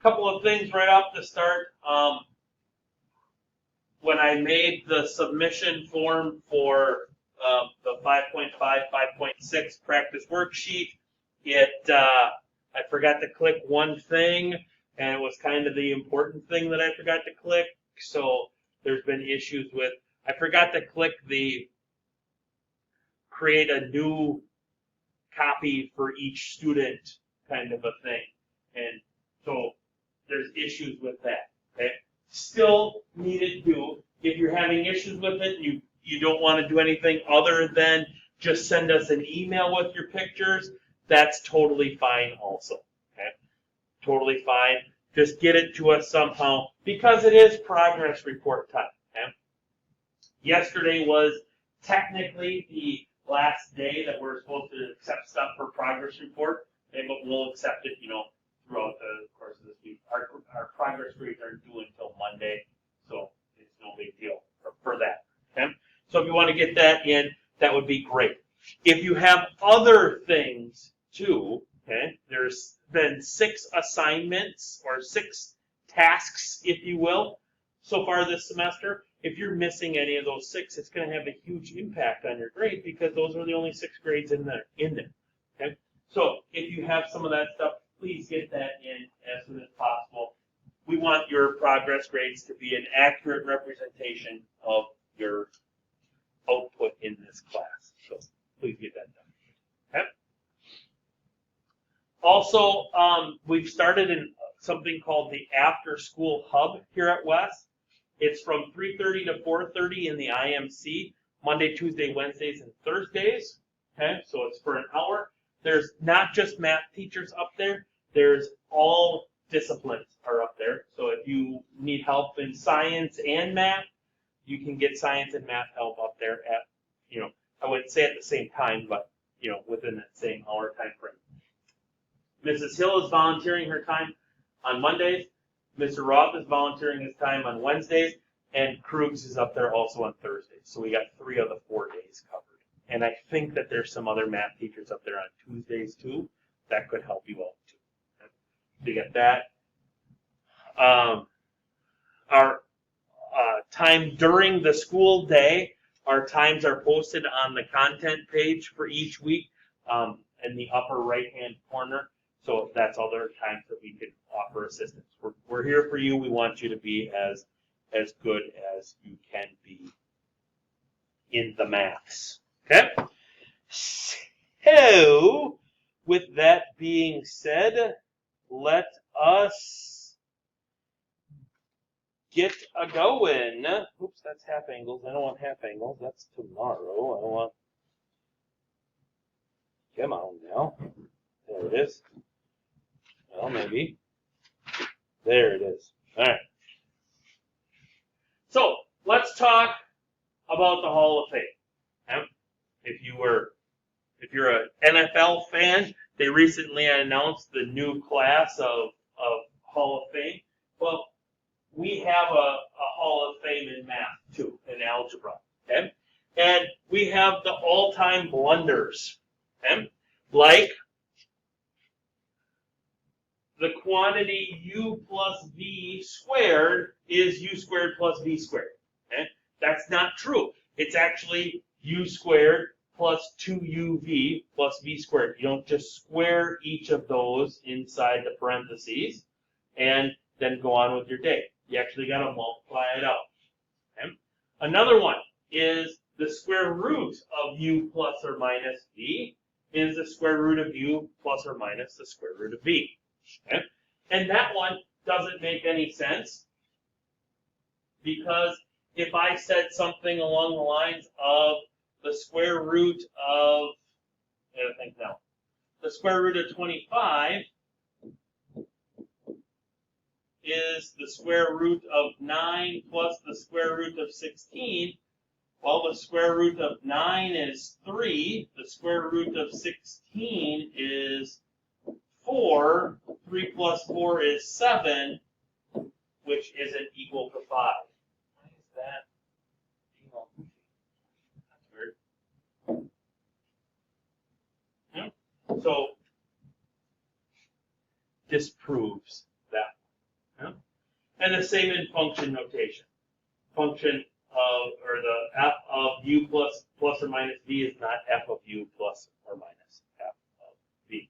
Couple of things right off the start. When I made the submission form for the 5.5, 5.6 practice worksheet, I forgot to click one thing, and it was kind of the important thing that I forgot to click. So there's been issues with, I forgot to click the create a new copy for each student kind of a thing. And so there's issues with that. Okay? Still need to do. If you're having issues with it, you don't want to do anything other than just send us an email with your pictures, that's totally fine also. Okay? Totally fine. Just get it to us somehow because it is progress report time. Okay? Yesterday was technically the last day that we're supposed to accept stuff for progress report, okay, but we'll accept it, throughout the course of this week. Our progress grades aren't due until Monday, so it's no big deal for that. Okay? So if you want to get that in, that would be great. If you have other things too, okay, there's been 6 assignments or 6 tasks, if you will, so far this semester. If you're missing any of those 6, it's going to have a huge impact on your grade because those are the only 6 grades in there. Okay? So if you have some of that stuff, please get that in as soon as possible. We want your progress grades to be an accurate representation of your output in this class. So please get that done. Okay? Also, we've started in something called the After School Hub here at West. It's from 3:30 to 4:30 in the IMC, Monday, Tuesday, Wednesdays, and Thursdays. Okay, so it's for an hour. There's not just math teachers up there. There's all disciplines are up there. So if you need help in science and math, you can get science and math help up there at, I wouldn't say at the same time, but, within that same hour time frame. Mrs. Hill is volunteering her time on Mondays. Mr. Roth is volunteering his time on Wednesdays, and Krugs is up there also on Thursdays. So we got 3 of the 4 days covered. And I think that there's some other math teachers up there on Tuesdays too. That could help you out too. Okay? You get that. Our time during the school day, our times are posted on the content page for each week in the upper right-hand corner. So that's other times that we can offer assistance. We're here for you. We want you to be as good as you can be in the maths. Okay? So, with that being said, let us get a going. Oops, that's half angles. I don't want half angles. That's tomorrow. I don't want. Come on now. There it is. Well, maybe. There it is. All right. So let's talk about the Hall of Fame. Okay? If you're an NFL fan, they recently announced the new class of Hall of Fame. Well, we have a Hall of Fame in math too, in algebra. Okay? And we have the all-time blunders. Okay? Like the quantity u plus v squared is u squared plus v squared. Okay? That's not true. It's actually u squared plus 2uv plus v squared. You don't just square each of those inside the parentheses and then go on with your day. You actually got to multiply it out. Okay? Another one is the square root of u plus or minus v is the square root of u plus or minus the square root of v. Okay? And that one doesn't make any sense because if I said something along the lines of the square root of, the square root of 25 is the square root of 9 plus the square root of 16. Well, the square root of 9 is 3. The square root of 16 is 4. 3 plus 4 is 7, which isn't equal to 5. Why is that? That's weird. Yeah. So, this proves that. And the same in function notation. Function of, or the f of u plus or minus v is not f of u plus or minus f of v.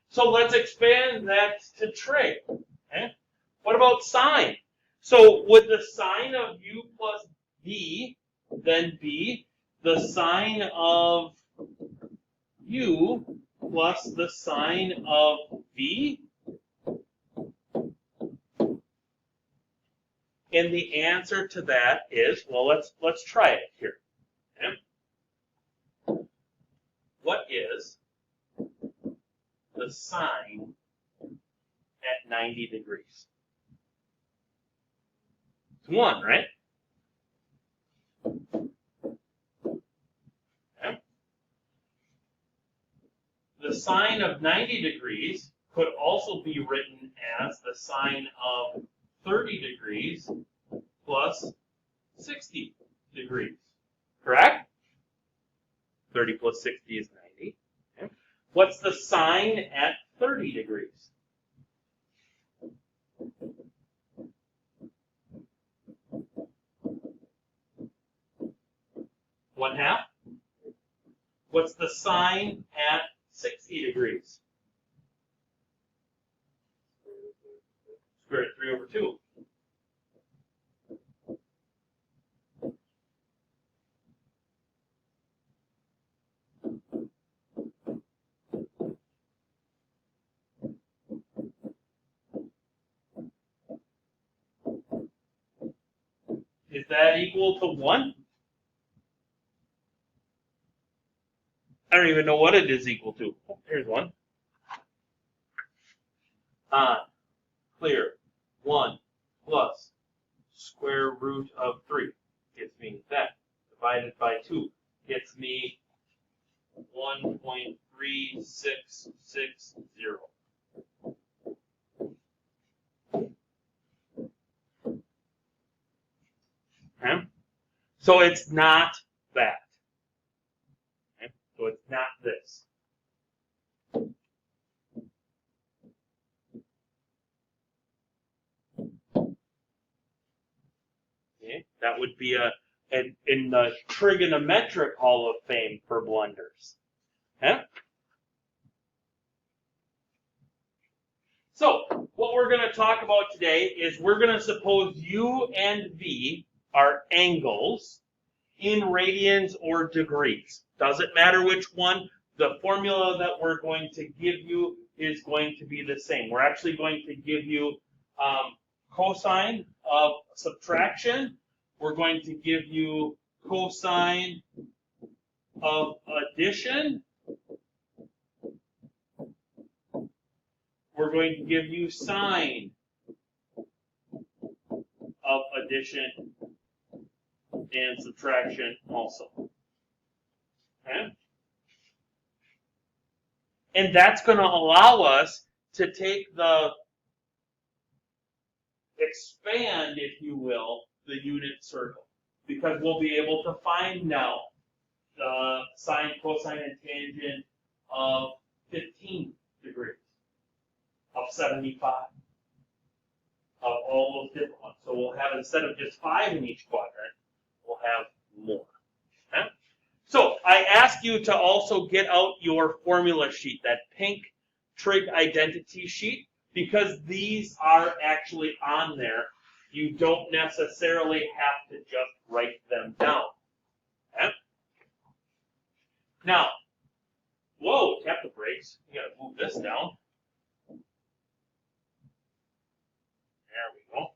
So let's expand that to trig. Okay? What about sine? So would the sine of u plus v then be the sine of u plus the sine of v? And the answer to that is, well, let's try it here. Okay? What is the sine at 90 degrees? It's 1, right? Okay. The sine of 90 degrees could also be written as the sine of 30 degrees plus 60 degrees. Correct? 30 plus 60 is 90. Okay. What's the sine at 30 degrees? One half. What's the sine at 60 degrees? Square root 3 over 2. Is that equal to 1? I don't even know what it is equal to. Oh, here's 1. Clear. 1 plus square root of 3 gets me that. Divided by 2 gets me 1.3660. Okay? So it's not that. Okay? So it's not this. Okay? That would be in the trigonometric Hall of Fame for blunders. Okay? So, what we're going to talk about today is we're going to suppose u and v are angles in radians or degrees. Doesn't matter which one. The formula that we're going to give you is going to be the same. We're actually going to give you cosine of subtraction. We're going to give you cosine of addition. We're going to give you sine of addition and subtraction also. Okay? And that's going to allow us to take expand, if you will, the unit circle. Because we'll be able to find now the sine, cosine, and tangent of 15 degrees, of 75, of all those different ones. So we'll have, instead of just 5 in each quadrant, we'll have more. Okay? So I ask you to also get out your formula sheet, that pink trig identity sheet, because these are actually on there. You don't necessarily have to just write them down. Okay? Now, whoa, tap the brakes. You gotta move this down. There we go.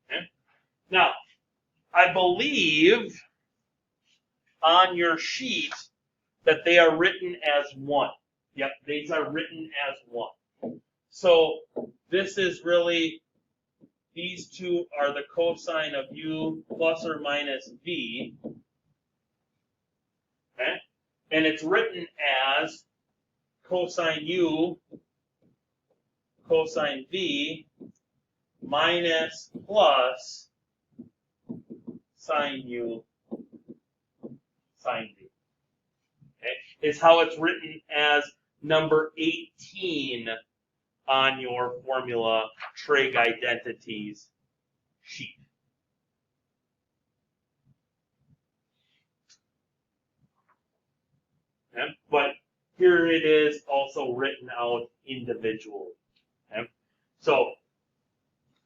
Okay? Now, I believe on your sheet that they are written as 1. Yep, these are written as 1. So this is really, these two are the cosine of u plus or minus v. Okay? And it's written as cosine u, cosine v, minus plus sine u, sine v. Okay? Is how it's written as number 18 on your formula trig identities sheet. Okay? But here it is also written out individually. Okay? So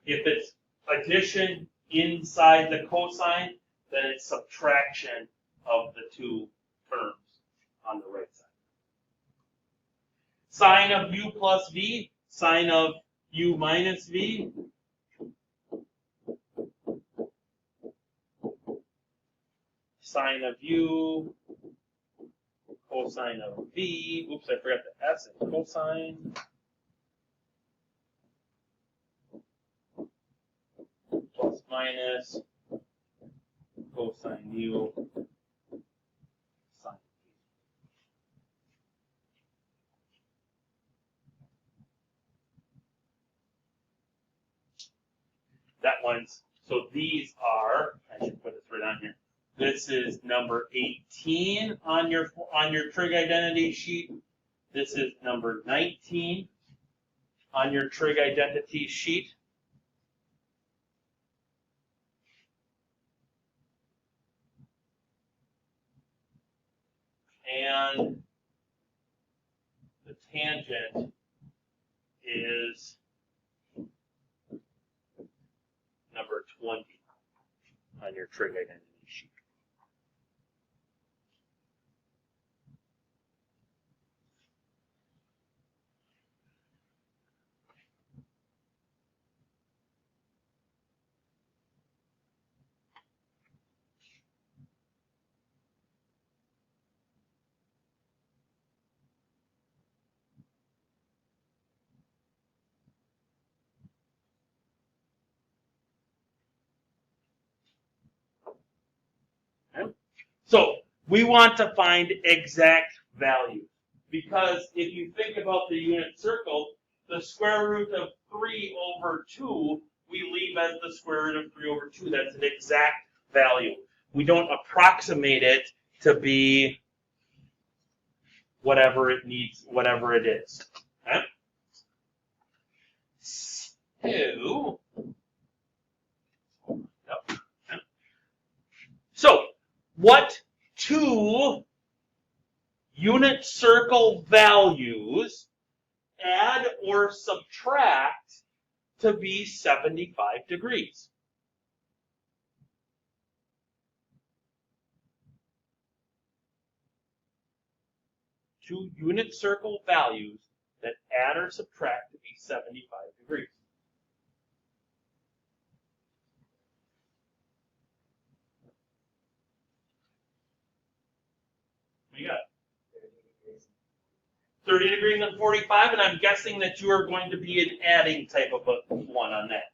if it's addition inside the cosine, then it's subtraction of the two terms on the right side. Sine of u plus v, sine of u minus v. Sine of u, cosine of v. Oops, I forgot the s in cosine. Plus minus cosine u sine v. That one's, so these are, I should put this right on here. This is number 18 on your trig identity sheet. This is number 19 on your trig identity sheet. And the tangent is number 20 on your trig identity sheet. Okay? So we want to find exact values, because if you think about the unit circle, the square root of 3 over 2, we leave as the square root of 3 over 2. That's an exact value. We don't approximate it to be whatever it needs, whatever it is. Okay? So, what two unit circle values add or subtract to be 75 degrees? Two unit circle values that add or subtract to be 75 degrees. What do you got? 30 degrees and 45, and I'm guessing that you are going to be an adding type of a one on that.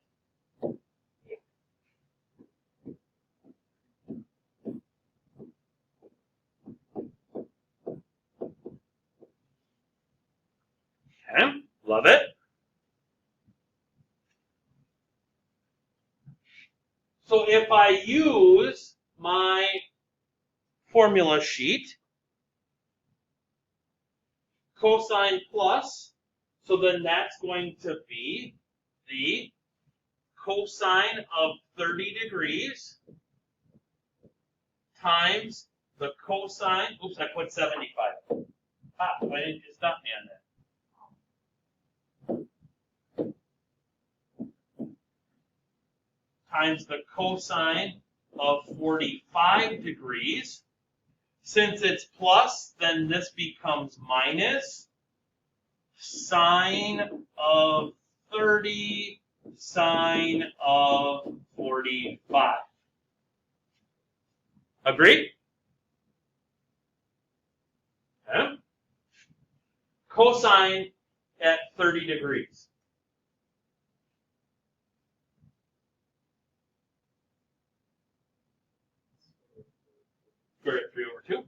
Okay, love it. So if I use my formula sheet, cosine plus, so then that's going to be the cosine of 30 degrees times the cosine, oops, I put 75. Why didn't you stop me on that? Times the cosine of 45 degrees. Since it's plus, then this becomes minus sine of 30 sine of 45. Agreed? Okay. Cosine at 30 degrees. Square root of 3 over 2.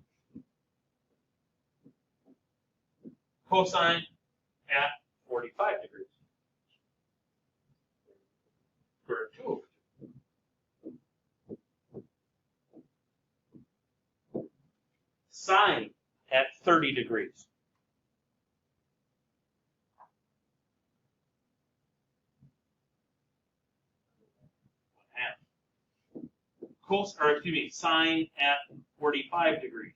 Cosine at 45 degrees. Square root of 2 over 2. Sine at 30 degrees. sine at 45 degrees.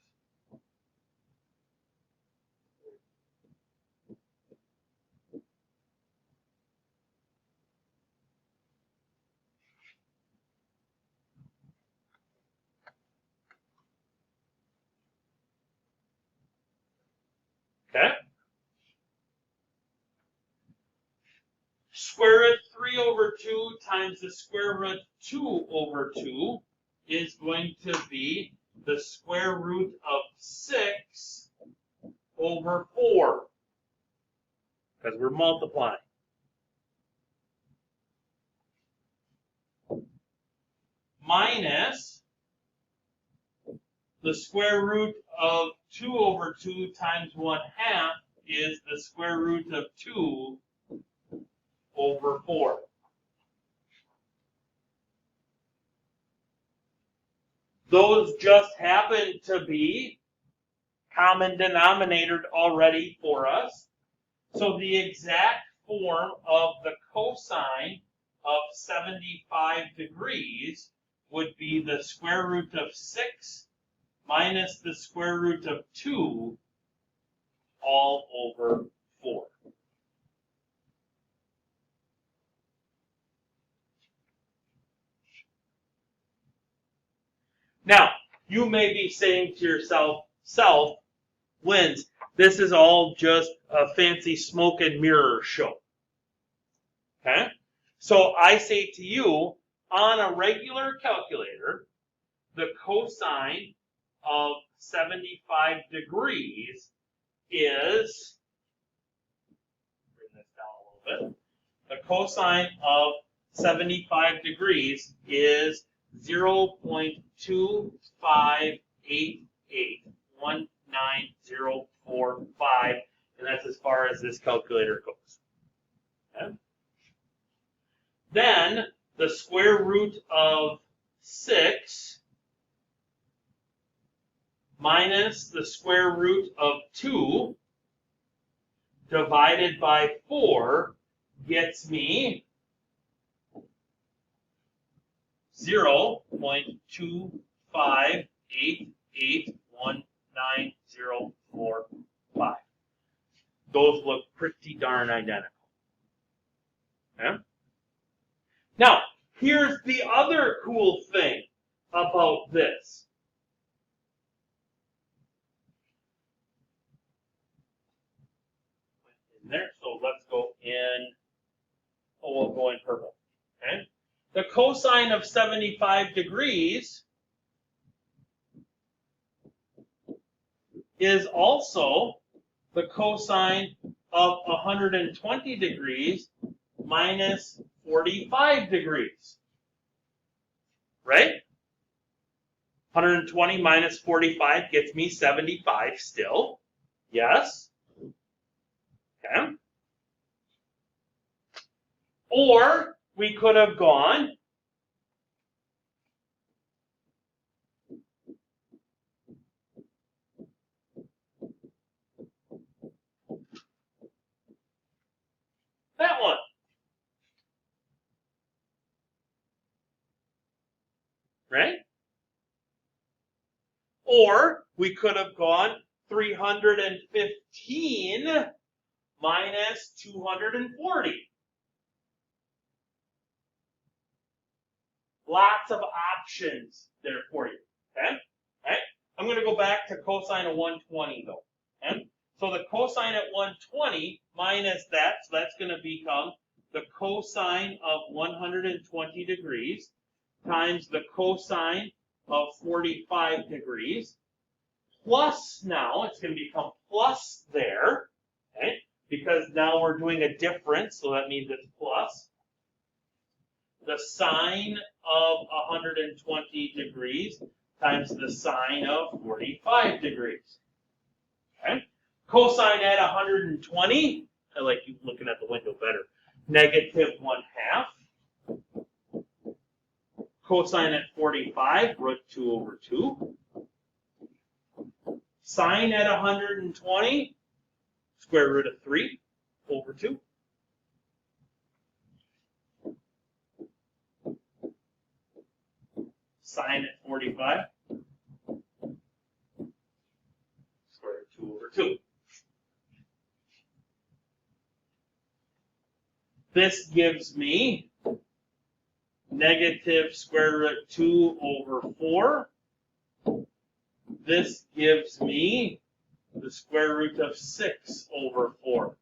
Okay? Square root 3 over 2 times the square root 2 over 2 is going to be the square root of 6 over 4. Because we're multiplying. Minus the square root of 2 over 2 times 1/2 is the square root of 2 over 4. Those just happen to be common denominator already for us. So the exact form of the cosine of 75 degrees would be the square root of 6 minus the square root of 2 all over 4. Now, you may be saying to yourself, Wins, this is all just a fancy smoke and mirror show. Okay? So I say to you, on a regular calculator, the cosine of 75 degrees is, bring this down a little bit, the cosine of 75 degrees is 0.258819045, and that's as far as this calculator goes. Okay? Then the square root of 6 minus the square root of 2 divided by 4 gets me 0.258819045. Those look pretty darn identical. Okay? Now, here's the other cool thing about this. In there, so let's go in, we'll go in purple. Okay? The cosine of 75 degrees is also the cosine of 120 degrees minus 45 degrees. Right? 120 minus 45 gets me 75 still. Yes? Okay. Or we could have gone that one. Right? Or we could have gone 315 minus 240. Lots of options there for you. Okay? All right? I'm going to go back to cosine of 120 though. Okay? So the cosine at 120 minus that, so that's going to become the cosine of 120 degrees times the cosine of 45 degrees. Plus now, it's going to become plus there, okay? Because now we're doing a difference, so that means it's plus. The sine of 120 degrees times the sine of 45 degrees. Okay? Cosine at 120, I like you looking at the window better, negative 1/2. Cosine at 45, root 2 over 2. Sine at 120, square root of 3 over 2. sine at 45? Square root 2 over 2. This gives me negative square root 2 over 4. This gives me the square root of 6 over 4.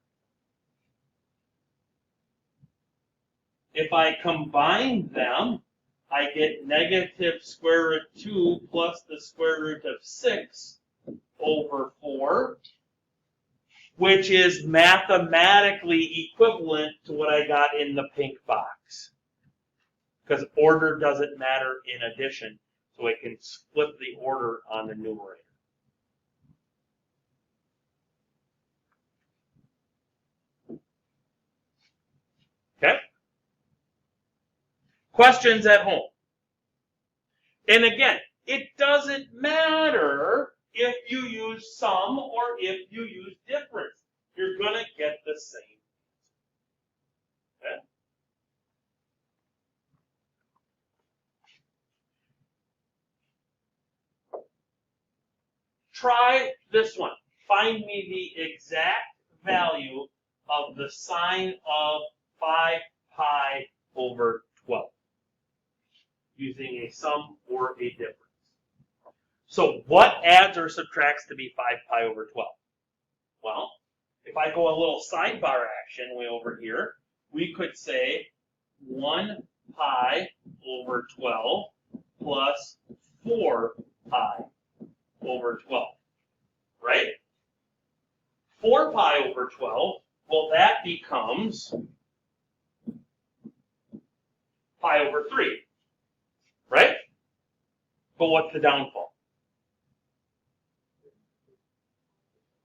If I combine them, I get negative square root 2 plus the square root of 6 over 4, which is mathematically equivalent to what I got in the pink box. Because order doesn't matter in addition, so it can split the order on the numerator. Okay? Questions at home? And again, it doesn't matter if you use sum or if you use difference. You're going to get the same. Okay? Try this one. Find me the exact value of the sine of 5 pi over 12 using a sum or a difference. So what adds or subtracts to be 5 pi over 12? Well, if I go a little sidebar action way over here, we could say 1 pi over 12 plus 4 pi over 12, right? 4 pi over 12, well, that becomes pi over 3, right? But what's the downfall?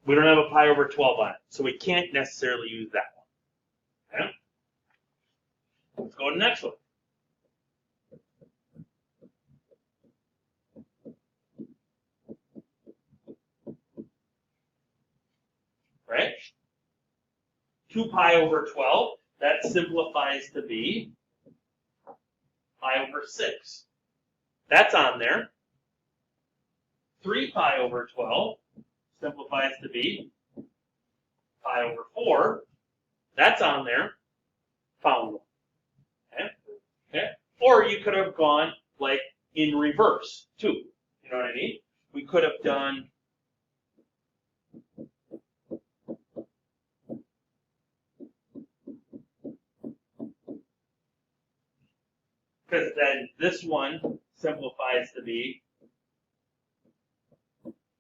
We don't have a pi over 12 on it, so we can't necessarily use that one. Okay? Let's go to the next one. Right? 2 pi over 12, that simplifies to be pi over 6. That's on there. 3 pi over 12 simplifies to be pi over 4. That's on there. Found one. Okay? Okay? Or you could have gone like in reverse too. You know what I mean? We could have done because then this one simplifies to be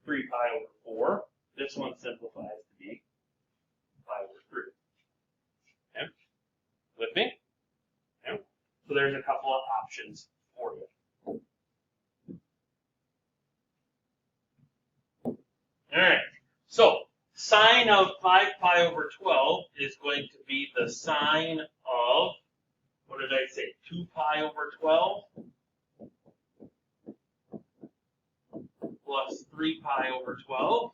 3 pi over 4. This one simplifies to be pi over 3. Okay? With me? Okay? So there's a couple of options for you. Alright, so sine of 5 pi over 12 is going to be the sine of, what did I say, 2 pi over 12 plus 3 pi over 12,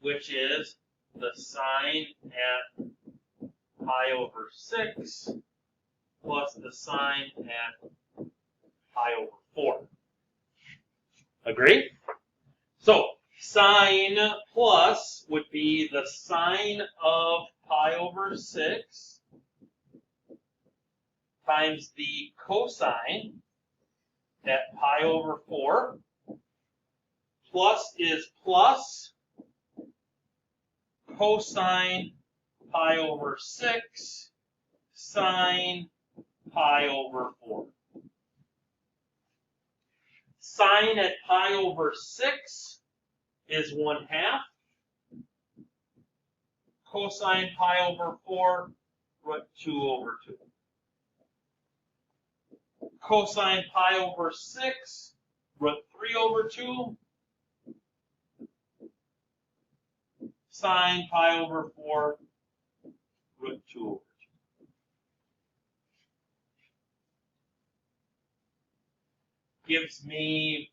which is the sine at pi over 6 plus the sine at pi over 4. Agree? So, sine plus would be the sine of pi over 6 times the cosine at pi over 4. Plus is plus cosine pi over 6 sine pi over 4. Sine at pi over 6 is 1/2. Cosine pi over 4, root 2 over 2. Cosine pi over 6, root 3 over 2. Sine pi over 4, root 2 over 2. Gives me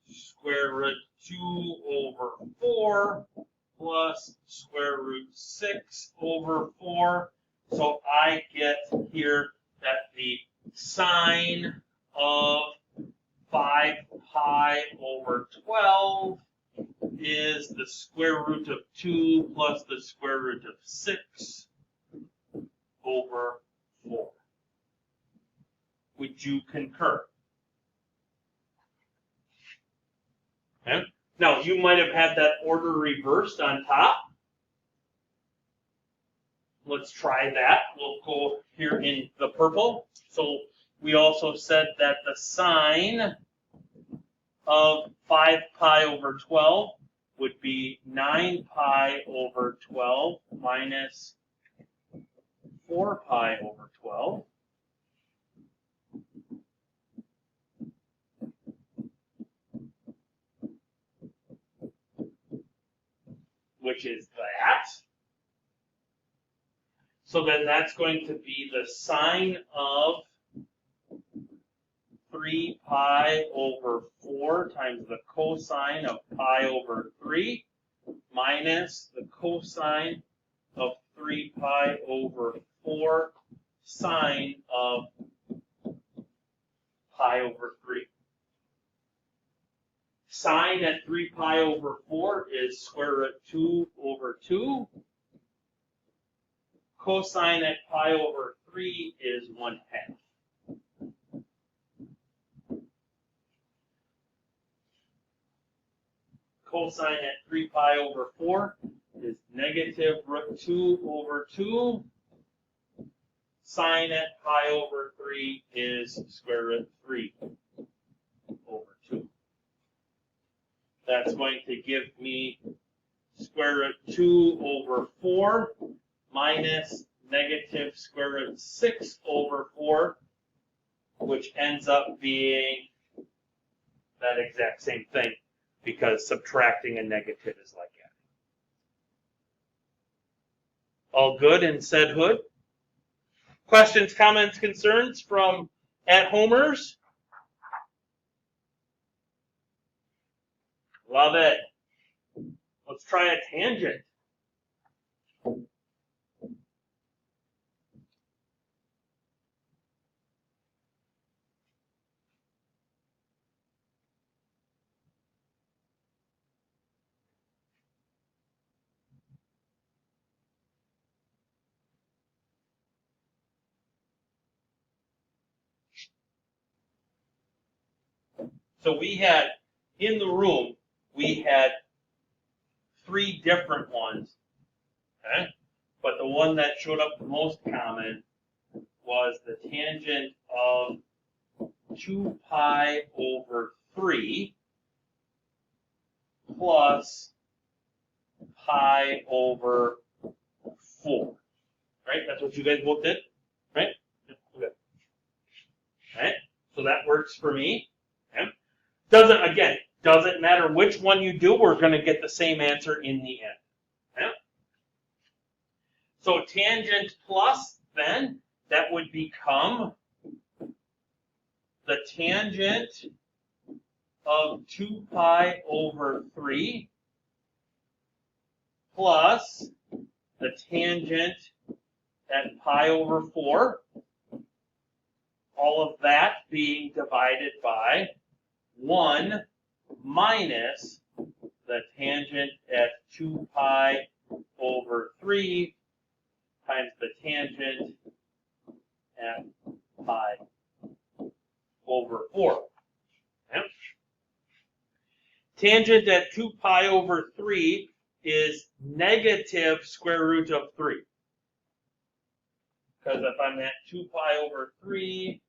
square root 2 over 4 plus square root 6 over 4. So I get here that the sine of 5 pi over 12 is the square root of 2 plus the square root of 6 over 4. Would you concur? Okay. Now, you might have had that order reversed on top. Let's try that. We'll go here in the purple. So we also said that the sine of 5 pi over 12 would be 9 pi over 12 minus 4 pi over 12. Which is that. So then that's going to be the sine of 3 pi over 4 times the cosine of pi over 3 minus the cosine of 3 pi over 4 sine of pi over 3. Sine at 3 pi over 4 is square root 2 over 2. Cosine at pi over 3 is 1/2. Cosine at 3 pi over 4 is negative root 2 over 2. Sine at pi over 3 is square root 3 over 2. That's going to give me square root 2 over 4 minus negative square root 6 over 4, which ends up being that exact same thing, because subtracting a negative is like adding. All good in said hood? Questions, comments, concerns from at-homers? Love it. Let's try a tangent. So we had, in the room, we had 3 different ones, okay? But the one that showed up the most common was the tangent of 2 pi over 3 plus pi over 4, right? That's what you guys both did, right? Okay. Right? So that works for me. Okay? Doesn't matter which one you do, we're going to get the same answer in the end. Okay? So tangent plus, then, that would become the tangent of 2 pi over 3 plus the tangent at pi over 4. All of that being divided by 1 minus the tangent at 2 pi over 3 times the tangent at pi over 4. Okay? Tangent at 2 pi over 3 is negative square root of 3. Because if I'm at 2 pi over 3,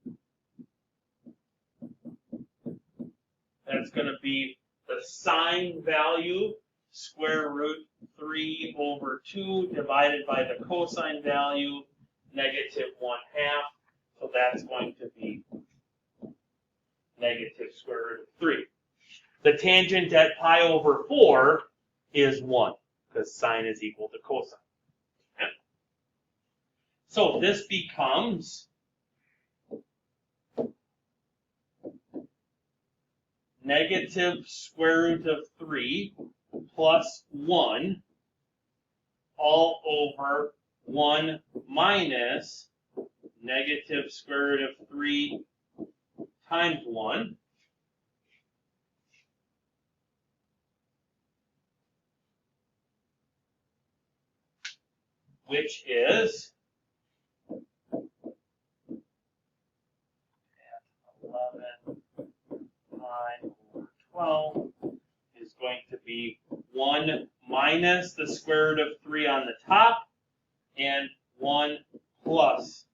that's going to be the sine value, square root 3 over 2, divided by the cosine value, negative 1/2. So that's going to be negative square root of 3. The tangent at pi over 4 is 1, because sine is equal to cosine. Okay? So this becomes negative square root of 3 plus 1 all over 1 minus negative square root of 3 times 1, which is 11 pi over 12 is going to be 1 minus the square root of 3 on the top and 1 plus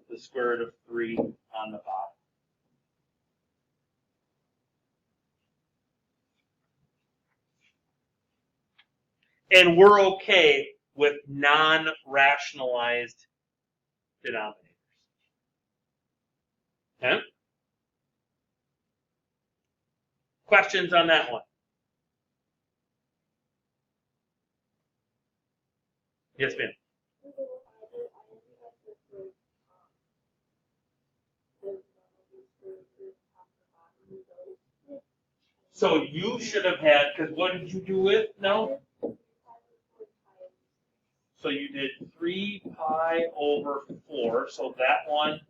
the square root of 3 on the bottom. And we're okay with non-rationalized denominators. Okay? Questions on that one? Yes, ma'am. So you should have had, because what did you do with now? So you did 3 pi over 4, so that one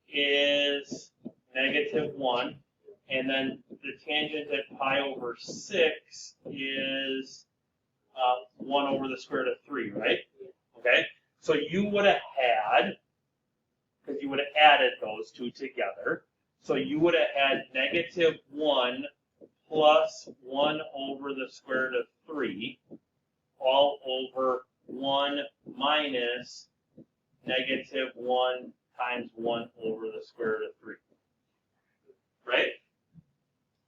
is negative 1. And then the tangent at pi over 6 is 1 over the square root of 3, right? Okay, so you would have had, because you would have added those two together, so you would have had negative 1 plus 1 over the square root of 3 all over 1 minus negative 1 times 1 over the square root of 3. Right?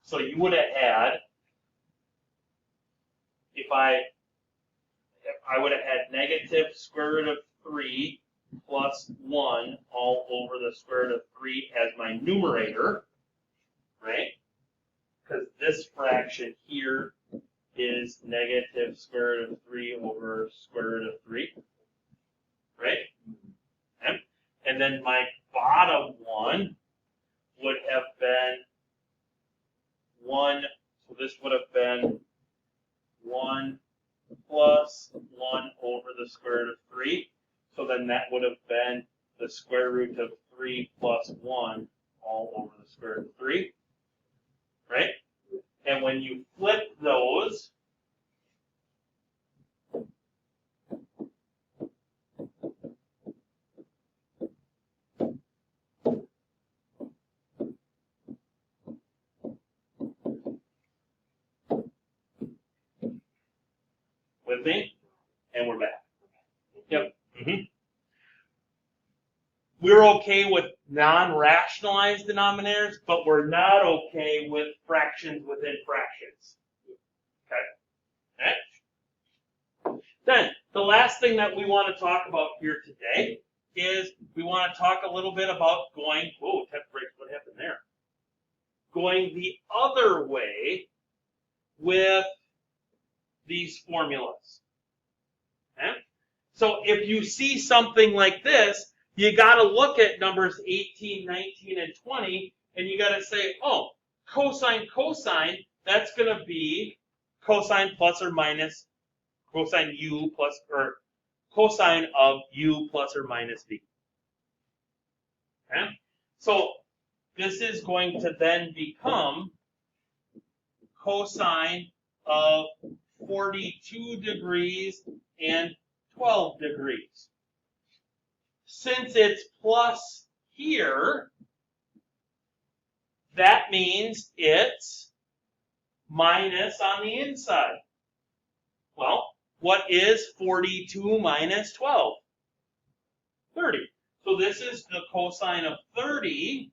So you would have had, if I would have had negative square root of 3 plus 1 all over the square root of 3 as my numerator, right? Because this fraction here is negative square root of 3 over square root of 3, right? Okay. And then my bottom one would have been 1, so this would have been 1 plus 1 over the square root of 3. So then that would have been the square root of 3 plus 1 all over the square root of 3, right? And when you flip those, with me, and we're back. Yep. We're okay with non-rationalized denominators, but we're not okay with fractions within fractions. Okay? Okay? Then, the last thing that we want to talk about here today is we want to talk a little bit about going, whoa, temp breaks, what happened there? Going the other way with these formulas. Okay? So if you see something like this, you got to look at numbers 18, 19, and 20, and you got to say, oh, cosine, that's going to be cosine plus or minus cosine u plus, or cosine of u plus or minus v. Okay? So this is going to then become cosine of 42 degrees and 12 degrees. Since it's plus here, that means it's minus on the inside. Well, what is 42 minus 12? 30. So this is the cosine of 30,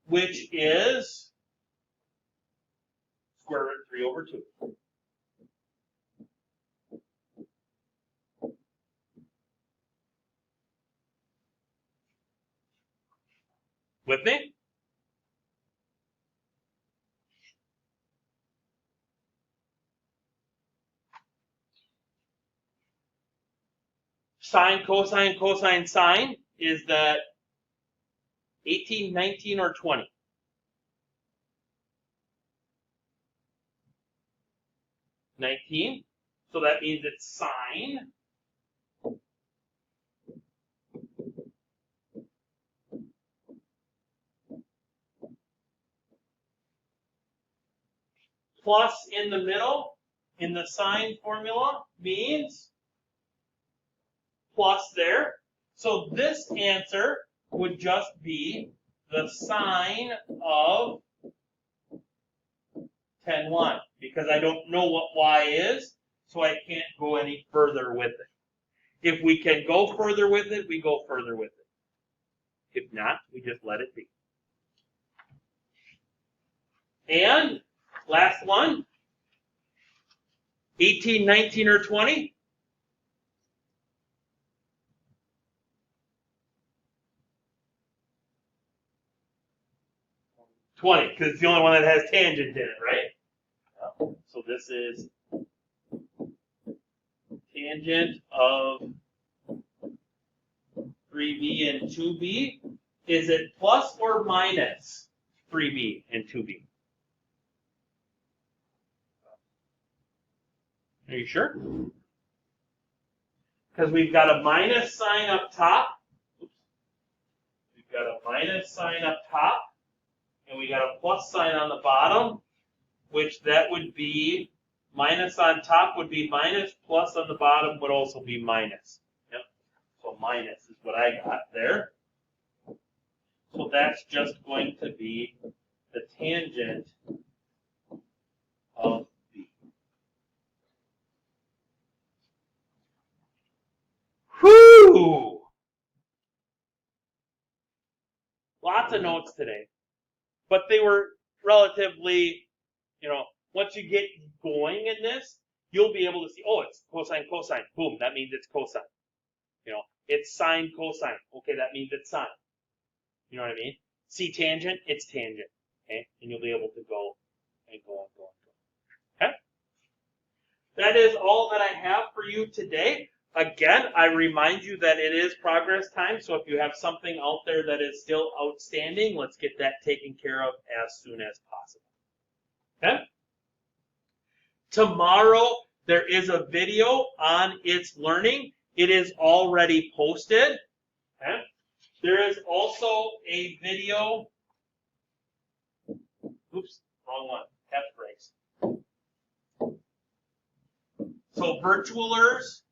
which is square root of 3 over 2. With me? Sine, cosine, sine is that 18, 19, or 20? 19. So that means it's sine plus in the middle in the sine formula means plus there. So this answer would just be the sine of 10, 1, because I don't know what y is, so I can't go any further with it. If we can go further with it, we go further with it. If not, we just let it be. And last one, 18, 19, or 20. 20, because it's the only one that has tangent in it, right? So this is tangent of 3b and 2b. Is it plus or minus 3b and 2b? Are you sure? Because we've got a minus sign up top. Oops. We've got a minus sign up top. And we got a plus sign on the bottom, which that would be minus on top would be minus, plus on the bottom would also be minus. Yep. So minus is what I got there. So that's just going to be the tangent of B. Whew! Lots of notes today. But they were relatively, once you get going in this, you'll be able to see, oh, it's cosine, cosine. Boom, that means it's cosine. It's sine, cosine. Okay, that means it's sine. You know what I mean? See tangent, it's tangent. Okay? And you'll be able to go and go and go and go. Okay? That is all that I have for you today. Again, I remind you that it is progress time, so if you have something out there that is still outstanding, let's get that taken care of as soon as possible. Okay? Tomorrow, there is a video on It's Learning. It is already posted. Okay? There is also a video. Oops, wrong one. F breaks. So virtualers.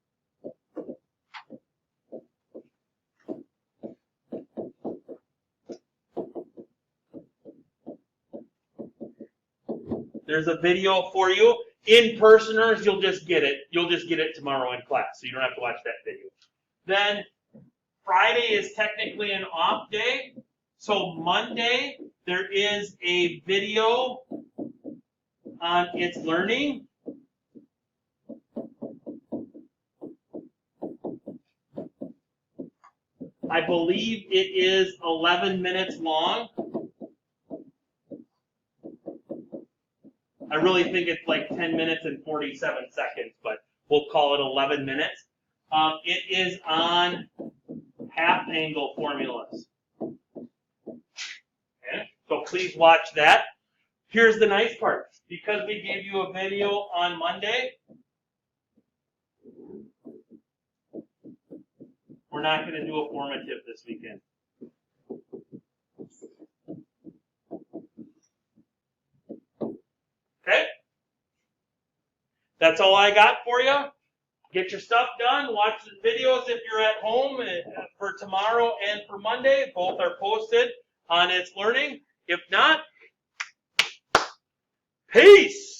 There's a video for you. In-personers, you'll just get it. You'll just get it tomorrow in class, so you don't have to watch that video. Then Friday is technically an off day. So Monday, there is a video on It's Learning. I believe it is 11 minutes long. I really think it's like 10 minutes and 47 seconds, but we'll call it 11 minutes. It is on half angle formulas. Okay? So please watch that. Here's the nice part. Because we gave you a video on Monday, we're not going to do a formative this weekend. Okay? That's all I got for you. Get your stuff done. Watch the videos if you're at home for tomorrow and for Monday. Both are posted on It's Learning. If not, peace!